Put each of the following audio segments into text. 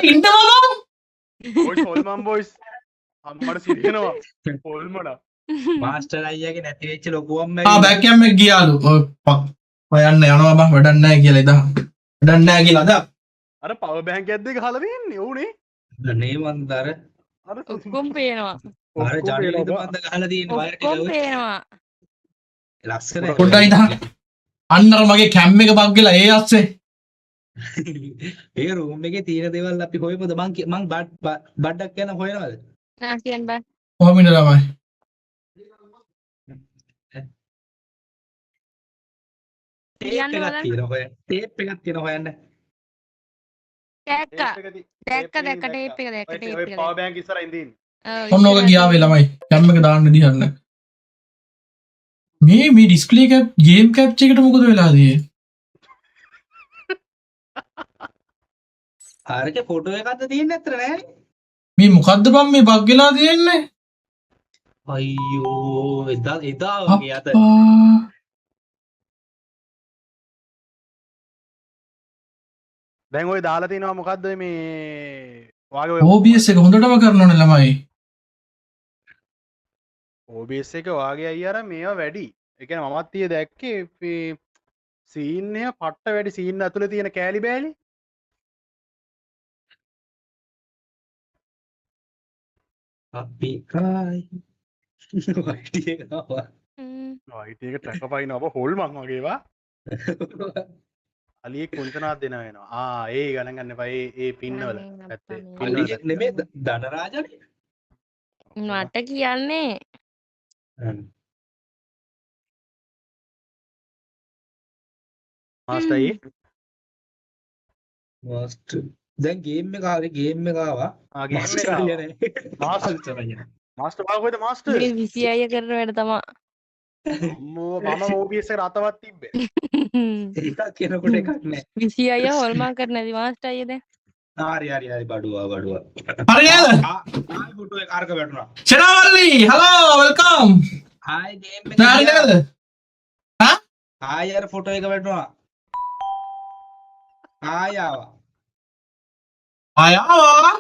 ඉන්නවා බොයිස් හොල්මන් බොයිස් අම්මට සිරියනවා හොල්මඩ මාස්ටර් අයියාගේ නැති වෙච්ච ලොකුවම් බැක් කැම් එක ගියාලු ඔයන්න යනවා බං වැඩක් නැහැ කියලා ඉතින් වැඩක් නැහැ කියලා අද අර පව බෑන්ක් ඇද්දේ ගහලා තියන්නේ උනේ නේ මන්දර අර ඔක්කොම පේනවා. අර ජනේලද මන්ද ගහලා තියෙන වයර් ඔක්කොම ටික පේනවා. ලස්සනයි පොඩ්ඩක් ඉඳන් අන්නර මගේ කැම් එක බග් වෙලා ඒ අස්සේ ඒ රූම් එකේ තියෙන දේවල් අපි හොයමුද මං බඩක් යන හොයනවද නා කියන්න බෑ. කොහොමින්ද ළමයි ටේප් එකක් තියෙනවා හොයන්න ටේප් එකක් තියෙනවා හොයන්න දැක්කා. දැක්ක ටේප් එක දැක්ක ටේප් ඔය එක. පව බෑන්ක් ඉස්සරහින් තියෙන ඔව්, ඔන්න ඕක ගියා වේ ළමයි කැම් එක දාන්න දිහන්න මේ ඩිස්ප්ලේ කැප් ගේම් කැප්චර් එකට මොකද වෙලා තියෙන්නේ ආරක ෆොටෝ එකක්ද තියෙන්නේ නැත්තර නෑනේ මේ මොකද්ද බං මේ බග් වෙලා තියෙන්නේ අයියෝ එදා වගේ අත දැන් ඔය දාලා තිනවා මොකද්ද මේ වාගේ ඔය OBS එක හොඳටම කරනවනේ ළමයි OBS එක වාගේ අයියා අර මේවා වැඩි ඒ කියන්නේ මමත් ඊයේ දැක්කේ මේ සීන් එක පට්ට වැඩි සීන් ඇතුලේ තියෙන කෑලි බෑලි අපි කායි වයිටි එක ආවා වයිට් එක ට්‍රැක් පයින් අප හොල්මන් වගේවා අලියෙක් කුංචනාත් දෙනවා වෙනවා ඒ ගණන් ගන්න එපා ඒ පින්නවල ඇත්තේ අලියෙක් නෙමෙයි ධනරාජනේ මට කියන්නේ මාස්ටර් මාස්ටර් දැන් ගේම් එක ආවේ ගේම් එක ආවා මාස්ටර් අයියා නේ මාස්ටර් අයියා මාස්ටර් කොහෙද මාස්ටර් මේ 26 කරන වැඩ තමා. අම්මෝ මම OBS එකට අතවත් තිබ්බේ එකක් කියනකොට එකක් නෑ 26 හොල්මන් කරන නැති මාස්ටර් අයියා දැන්. හරි බඩුවා හරි නේද ආයි ෆොටෝ එක අරක වැටුණා චරවල්ලි හලෝ වෙල්කම් ආයි ගේම් එක හරි නේද ආයි අර ෆොටෝ එක වැටුණා ආයි ආවා ආවා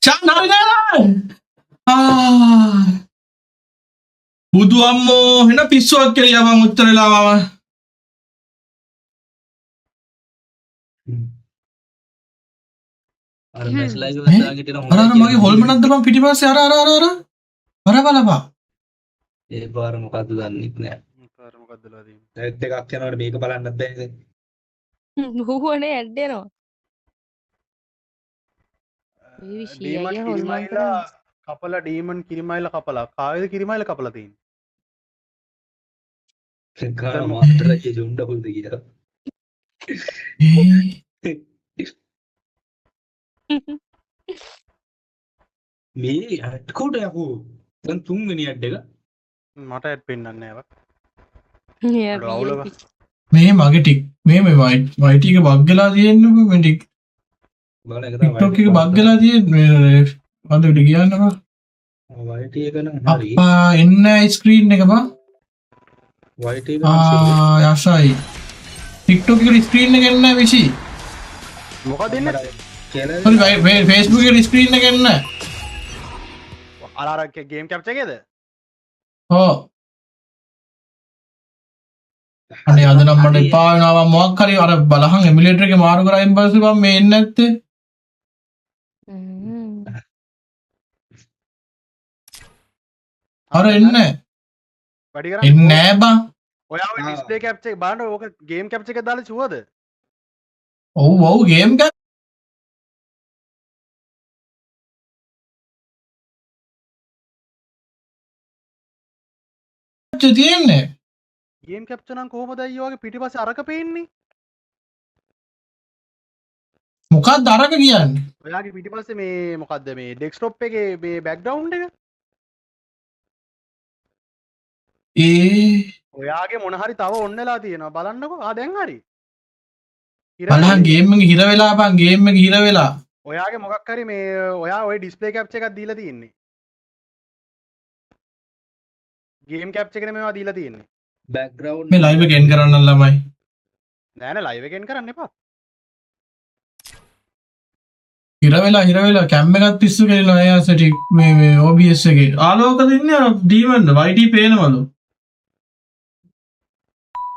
චන් හරි නේද බුදු අම්මෝ එන පිස්සුවක් කියලා මම උත්තරලා මම අර මැස් ලයිව් එක දාගෙන ඉතන අර මගේ හොල්මනක්ද බං පිටිපස්සේ අර බලපන් ඒ පාර මොකද්ද දන්නෙත් නෑ මොකක්දලා තියෙන්නේ ටෙත් එකක් යනකොට මේක බලන්නත් බෑ ඉතින් ඌවනේ ඇඩ්ඩෙනවා. මේ 26 හොල්මන් කරන කපලා ඩීමන් කිරිමයිල කපලා කායද කිරිමයිල කපලා තියෙන්නේ කාර මාස්ටර් අයියේ ජොන්ඩ හොල්ද කියලා මේ ඇඩ් කොට යකෝ දැන් තුන්වෙනි ඇඩ් එක මට ඇඩ් පෙන්නන්නේ නෑව මේ මගේ ටික් මේ වයිට් එක බග් වෙලා තියෙන්නේ මේ ටික් බලන්න එක තමයි TikTok එක බග් වෙලා තියෙන්නේ මන්ද උඩ කියන්නවා වයිටි එක නම් හරි අප්පා එන්නේ ස්ක්‍රීන් එක බං වයිටි එක යසයි TikTok එකේ ස්ක්‍රීන් එක එන්නේ විසි මොකක්ද දෙන්නේ හරි Facebook එකේ ස්ක්‍රීන් එක එන්නේ අර ගේම් කැප්චර් එකේද ඔව් අනේ අද නම් මට එපා වෙනවා මොකක් හරි අර බලහන් එමුලේටර් එකේ මාරු කරයින් පස්සේ මම මේ එන්නේ නැත්තේ අර එන්නේ වැඩි එන්නේ නෑ බං ඔයා ඔය ඩිස්ප්ලේ කැප්චර් එක බලන්න ඕක ගේම් කැප්චර් එකක් දාලා චුවද ඔව් ගේම් කැප්චර් තියෙන්නේ ගේම් කැප්චර් නම් කොහොමද අයියෝ වගේ පිටිපස්සේ අරක පේන්නේ මොකක්ද අරක කියන්නේ ඔයාගේ පිටිපස්සේ මේ මොකද්ද මේ ඩෙස්ක්ටොප් එකේ මේ බෑග්ග්‍රවුන්ඩ් එක ඔයාගේ මොන හරි තව ඔන්නලා තියෙනවා බලන්නකෝ දැන් හරි බලහන් ගේම් එක හිර වෙලා බං ගේම් එක හිර වෙලා ඔයාගේ මොකක් හරි මේ ඔයා ඔය ඩිස්ප්ලේ කැප්චර් එකක් දීලා තියෙන්නේ ගේම් කැප්චර් එකනේ මේවා දීලා තියෙන්නේ බෑග්ග්‍රවුන්ඩ් මේ ලයිව් එක එන් කරන්න ළමයි නෑ නෑ ලයිව් එකෙන් කරන්න එපා හිර වෙලා කැම් එකක් පිස්සු කෙරෙනවා එයාසට මේ OBS එකේ. ආලෝකද ඉන්නේ අර ඩීමන්ද YT පේනවලු.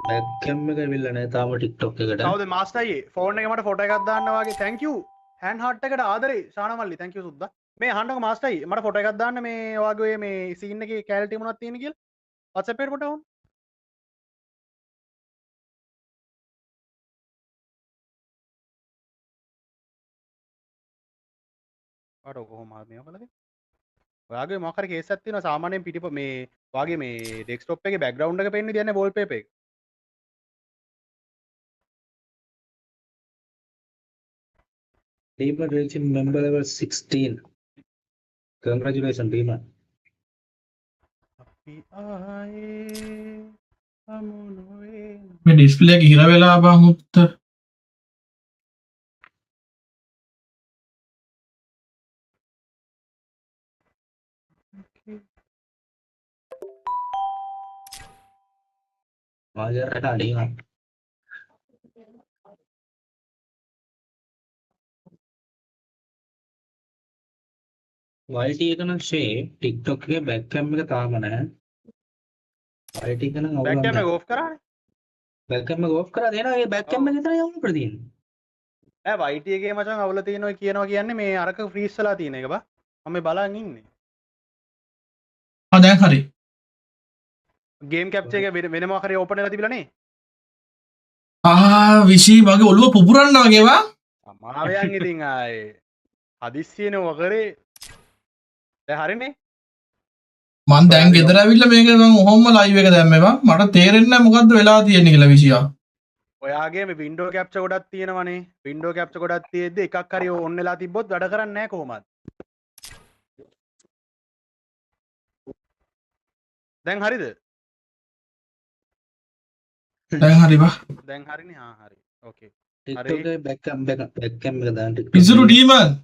බැක්කම් එක ඇවිල්ලා නැහැ තාම TikTok එකට. කවුද මාස්ටර් අයියේ ෆෝන් එකේ මට ෆොටෝ එකක් දාන්න වාගේ thank you hand heart එකට ආදරේ ශානමල්ලි thank you සුද්දා මේ අහන්නකො මාස්ටර් අයියේ මට ෆොටෝ එකක් දාන්න මේ වාගේ මේ සීන් එකේ කැලිටි මොනවද තියෙන කියලා WhatsApp එකට ෆොටෝ වුන් අර කොහොමද මේ ඔකලද ඔයාගේ මොකක් හරි කේස් එකක් තියෙනවා සාමාන්‍යයෙන් පිටිප මේ වාගේ මේ ඩෙස්ක්ටොප් එකේ බෑග්ග්‍රවුන්ඩ් එක පෙන්වන්නේ තියන්නේ වෝල්පේපර් එක Demon reaching member level 16. Congratulations, Demon. අපි ආයේ අමුණුවේ මේ ඩිස්ප්ලේ එක හිර වෙලා බං උත්තර. Majarata Demon. YT එක නම් ෂේ TikTok එකේ බෑක් කැම් එක තාම නැහැ. YT එක නම් බෑක් කැම එක ඕෆ් කරානේ බෑක් කැම් එක ඕෆ් කරලා දෙනවා. ඒ බෑක් කැම් එක විතරයි අවුල් කරලා තියෙන්නේ. ඈ YT එකේ මචං අවුල තියෙනවා කියනවා කියන්නේ මේ අරක ෆ්‍රීස් වෙලා තියෙන එක බා මම මේ බලන් ඉන්නේ දැන් හරි. ගේම් කැප්චර් එක වෙන මොකක් හරි ඕපන් වෙලා තිබිලා නේ විශී වගේ ඔළුව පුපුරන්න වගේ වා. අමාවයන් ඉතින් ආයේ හදිස්සියනේ වකරේ දැන් හරිනේ මං දැන් ගෙදර ඇවිල්ලා මේක මං ඔහොම ලයිව් එක දැම්මේවා. මට තේරෙන්නේ නැහැ මොකද්ද වෙලා තියෙන්නේ කියලා විශියා. ඔයාගේ මේ වින්ඩෝ කැප්චර් ගොඩක් තියෙනවනේ වින්ඩෝ කැප්චර් ගොඩක් තියෙද්දි එකක් හරි ඔන් වෙලා තිබ්බොත් වැඩ කරන්නේ නැහැ කොහොමද දැන් හරිද දැන් හරි බා. දැන් හරිනේ හරි ඕකේ TikTok එකේ බෑක් කැම් එක දාන්න TikTok. ඉසුරු ඩීමන්